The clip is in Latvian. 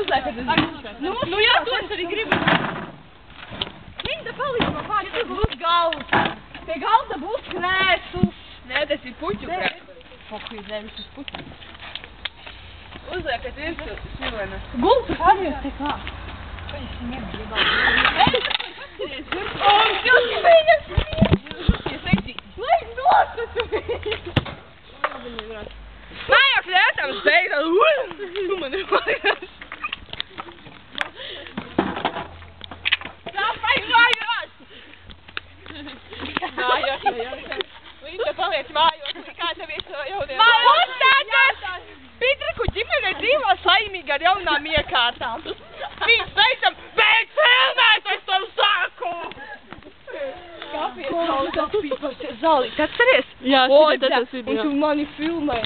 uzliek, kad es gribu. Nu jā, to es arī gribu. Viņa te palīdz man pāri. Šis būs galds. Pie galda būs krēsls. Nē, tas ir puķu krēsls. Pokuj, nevis uz puķu. Uzliek, kad virsū šivana. Gultu pārējos te kā. Ko es viņiem gribētu? Ej, paskaties, virsū. O, jūs viņas smiet. Lai nosatu viņas. Mājās lietams beigta. Tu man ir mājās. Tāpēc mājās. Mājās. Līdz te paliec mājos. Kā tev ir jauniem mājās? Uzstāties! Pitraku ģimene dzīvo saimīgi ar jaunām iekārtām. Viņš teicam, beidz filmēt, es tev saku! Kāpēc? Tas bija par te zālīt. Atceries? Jā, tas ir, jā. Un tu mani filmē.